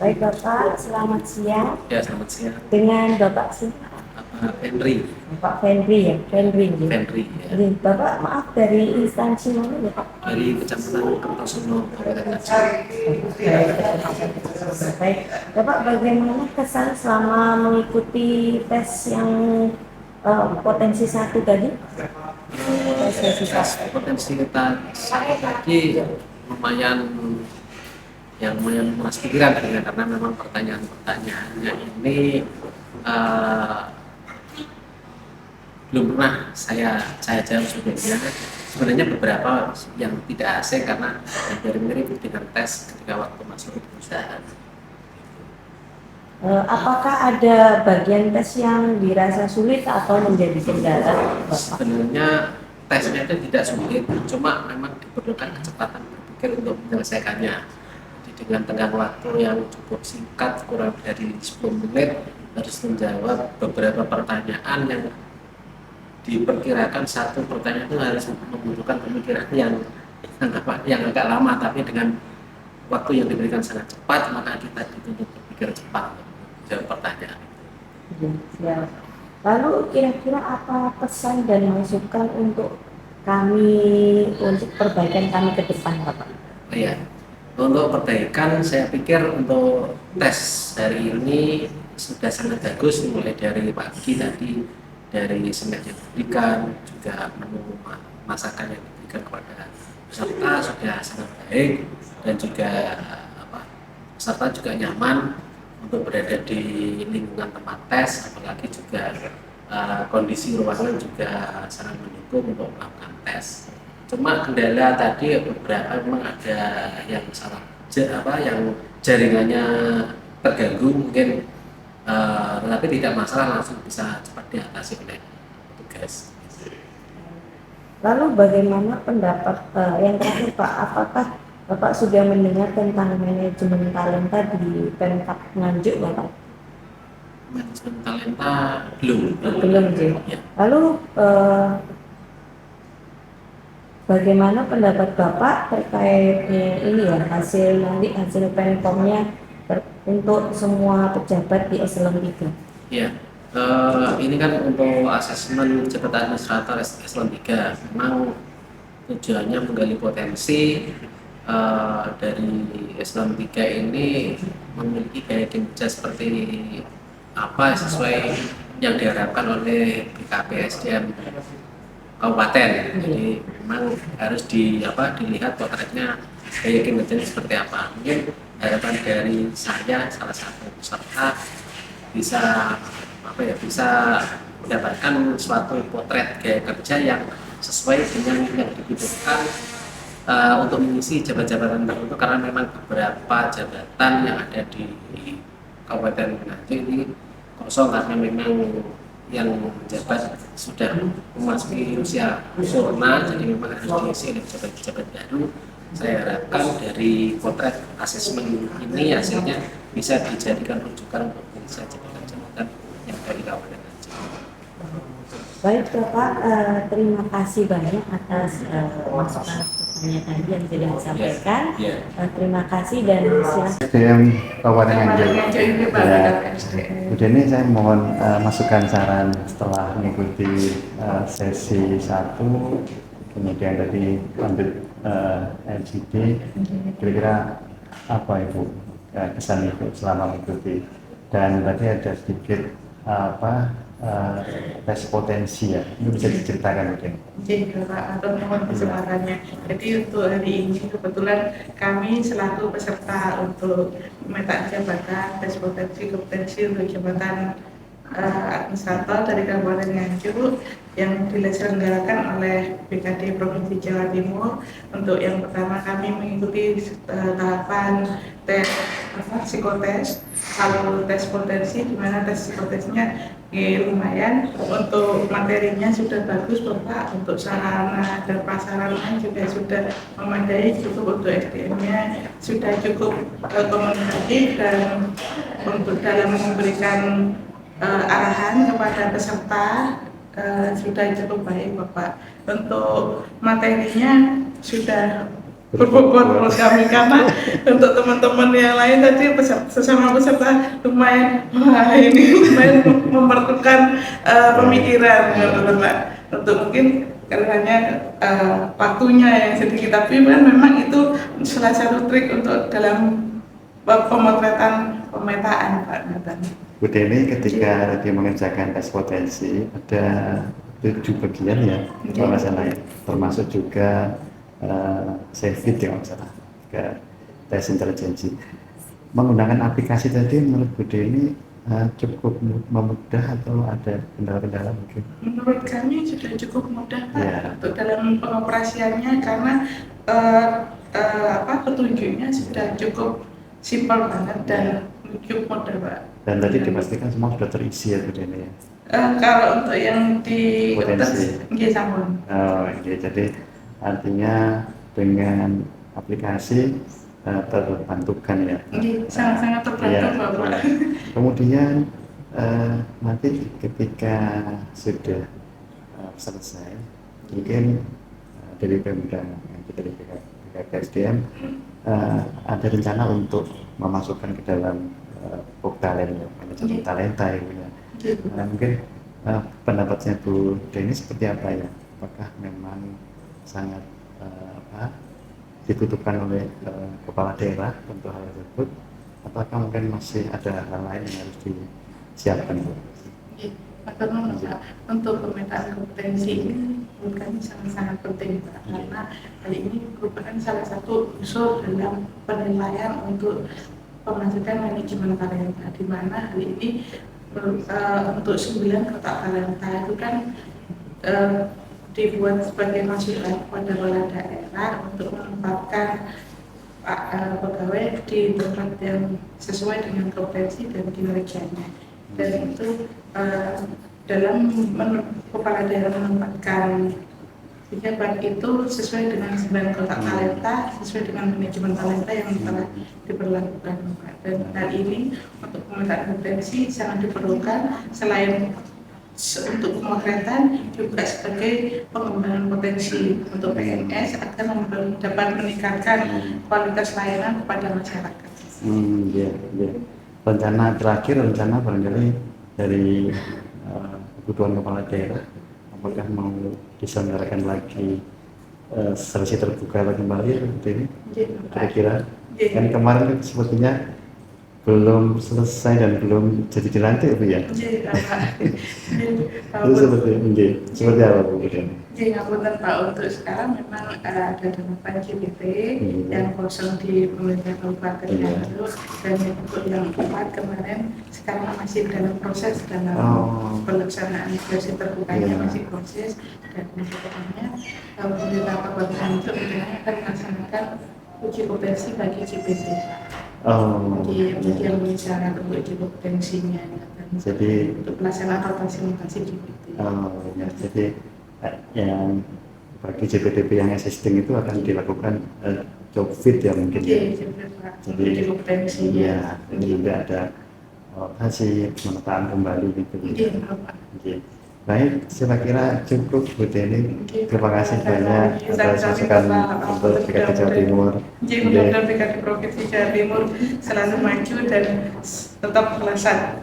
Baik Bapak, selamat siang. Ya, selamat siang. Dengan Bapak sih, Pak Henry. Bapak Fendri ya, Fendri. Henry ya. Jadi, Bapak maaf dari instansi mana ya Pak? Dari Kecamatan Kertosono, Kabupaten Nganjuk. Baik, Bapak bagaimana kesan selama mengikuti tes yang potensi satu tadi? Tes potensi kita tadi lumayan lumayan menguras pikiran ya, karena memang pertanyaan-pertanyaannya ini eh, belum pernah saya jawab sebelumnya. Sebenarnya beberapa yang tidak asing karena hampir mirip dengan tes ketika waktu masuk di perusahaan. Apakah ada bagian tes yang dirasa sulit atau menjadi kendala, Bapak? Sebenarnya tesnya itu tidak sulit, cuma memang diperlukan kecepatan berpikir untuk menyelesaikannya. Jadi dengan tenggang waktu yang cukup singkat, kurang dari 10 menit, harus menjawab beberapa pertanyaan yang diperkirakan satu pertanyaan itu harus membutuhkan pemikiran yang agak lama, tapi dengan waktu yang diberikan sangat cepat, maka kita dituntut berpikir cepat untuk menjawab pertanyaan. Ya. Lalu kira-kira apa pesan dan masukan untuk kami, untuk perbaikan kami ke depan, Bapak? Oh ya, untuk perbaikan saya pikir untuk tes hari ini sudah sangat bagus, mulai dari pagi tadi, dari snack yang diberikan, juga menu masakan yang diberikan kepada peserta sudah sangat baik, dan juga peserta juga nyaman untuk berada di lingkungan tempat tes, apalagi juga kondisi ruangan juga sangat mendukung untuk melakukan tes. Cuma kendala tadi beberapa memang ada yang salah, yang jaringannya terganggu mungkin, tetapi tidak masalah, langsung bisa cepat diatasi oleh petugas. Lalu bagaimana pendapat yang terakhir Pak, apakah Bapak sudah mendengar tentang manajemen talenta di Pemkab Nganjuk, Bapak? Manajemen talenta belum. Belum sih. Ya. Lalu bagaimana pendapat Bapak terkait ini ya, hasil Pemkomnya untuk semua pejabat di eselon 3? Ya, ini kan untuk asesmen jabatan administrator eselon 3 memang tujuannya menggali potensi dari eselon 3 ini memiliki gaya kinerja seperti apa sesuai yang diharapkan oleh BKP SDM Kabupaten. Jadi memang harus dilihat potretnya gaya kinerjanya seperti apa. Mungkin harapan dari saya, salah satu peserta, bisa bisa mendapatkan suatu potret gaya kerja yang sesuai dengan yang dibutuhkan untuk mengisi jabatan-jabatan tertentu, karena memang beberapa jabatan yang ada di Kabupaten Nganjuk ini kosong karena memang yang menjabat sudah memasuki usia sempurna, jadi memang harus diisi oleh pejabat-pejabat baru. Saya harapkan dari potret asesmen ini hasilnya bisa dijadikan rujukan untuk mengisi jabatan-jabatan yang ada di Kabupaten Nganjuk. Baik Bapak, terima kasih banyak atas masukan-masukannya tadi yang sudah disampaikan. Terima kasih dan silakan. SDM Kabupaten Nganjuk. Ya, udah ini saya mohon masukan saran setelah mengikuti sesi 1, kemudian tadi ambil LGD, kira-kira apa Ibu kesan Ibu selama mengikuti, dan tadi ada sedikit tes potensi ya, ini bisa diceritakan mungkin. Jadi Bapak, atau mohon kesempatannya. Jadi untuk hari ini kebetulan kami selaku peserta untuk pemetaan jabatan tes kompetensi untuk jabatan administrator dari Kabupaten Nganjuk yang diselenggarakan oleh BKD Provinsi Jawa Timur. Untuk yang pertama kami mengikuti tahapan tes psikotes, kalau tes potensi, di mana tes psikotesnya lumayan, untuk materinya sudah bagus Bapak, untuk sarana dan prasarana juga sudah memadai, cukup untuk SDM-nya sudah cukup komunikatif, dan untuk dalam memberikan arahan kepada peserta sudah cukup baik Bapak. Untuk materinya sudah berbobot menurut kami, karena untuk teman-teman yang lain tadi sesama peserta lumayan, wah ini lumayan mempertukarkan pemikiran menurut Mbak, untuk mungkin karena hanya waktunya yang sedikit, tapi memang itu salah satu trik untuk dalam pemotretan pemetaan Pak Nathan. Bu Deni ketika tadi mengerjakan tes potensi ada 7 bagian ya, kalau nggak salah ya, termasuk juga Cevit ya, kalau nggak salah, ke tes intelijensi. Menggunakan aplikasi tadi menurut Bu Deni cukup memudah atau ada kendala-kendala mungkin? Menurut kami sudah cukup mudah Pak, Ya. untuk dalam pengoperasiannya, karena petunjuknya sudah cukup simpel banget dan cukup mudah Pak. Dan tadi dipastikan semua sudah terisi ya Bu Deni ya? Kalau untuk yang di Potensi. nggih sampun. Oh, oke. Jadi artinya dengan aplikasi terbantukan ya. Nggih, sangat-sangat terbantu Iya. Bapak. Kemudian nanti ketika sudah selesai, mungkin dari Pemda, dari pihak SDM ada rencana untuk memasukkan ke dalam talent ya, manajemen talenta ya. Mungkin pendapatnya Bu Deni seperti apa ya? Apakah memang sangat ditutupkan oleh kepala daerah untuk hal tersebut, apakah mungkin masih ada hal lain yang harus disiapkan? Untuk pemetaan kompetensi ini menurut kami sangat-sangat penting Pak, karena hal ini merupakan salah satu unsur dalam penilaian untuk pemasukan manajemen talenta, di mana hal ini untuk 9 kotak talenta itu kan dibuat sebagai masukan kepada kepala daerah untuk menempatkan pegawai di tempat yang sesuai dengan kompetensi dan kinerjanya. Dan itu dalam kepala daerah menempatkan pejabat itu sesuai dengan 9 kotak talenta, sesuai dengan manajemen talenta yang telah diberlakukan. Dan hal ini untuk pemetaan kompetensi sangat diperlukan, selain untuk pemotretan juga sebagai pengembangan potensi untuk PNS agar dapat meningkatkan kualitas layanan kepada masyarakat. Ya. Rencana barangkali dari kebutuhan kepala daerah, apakah mau diselenggarakan lagi seleksi terbuka lagi kembali ini? Kira-kira kan kemarin sepertinya belum selesai dan belum jadi dilantik Bu ya? Itu seperti apa Bu? Jadi ngapunten Pak, untuk sekarang memang ada delapan JPT yang kosong di pemerintah Kabupaten Nganjuk, dan untuk yang 4 kemarin sekarang masih dalam proses dalam pelaksanaan seleksi terbukanya masih proses, dan kedepannya pemerintah Kabupaten Nganjuk akan melaksanakan uji kompetensi bagi JPT Pak. Jadi yang bicara untuk uji kompetensinya, jadi untuk pelaksanaan rotasi JPT. Ya, jadi yang bagi JPTP yang existing itu akan dilakukan job fit ya mungkin ya. Jadi uji kompetensi ya, ini juga ada hasil pemetaan kembali gitu. Baik, saya kira cukup Bu Deni. Terima kasih banyak atas masukan untuk PKD Jawa Timur. Mudah-mudahan PKD Provinsi Jawa Timur selalu maju dan tetap melesat.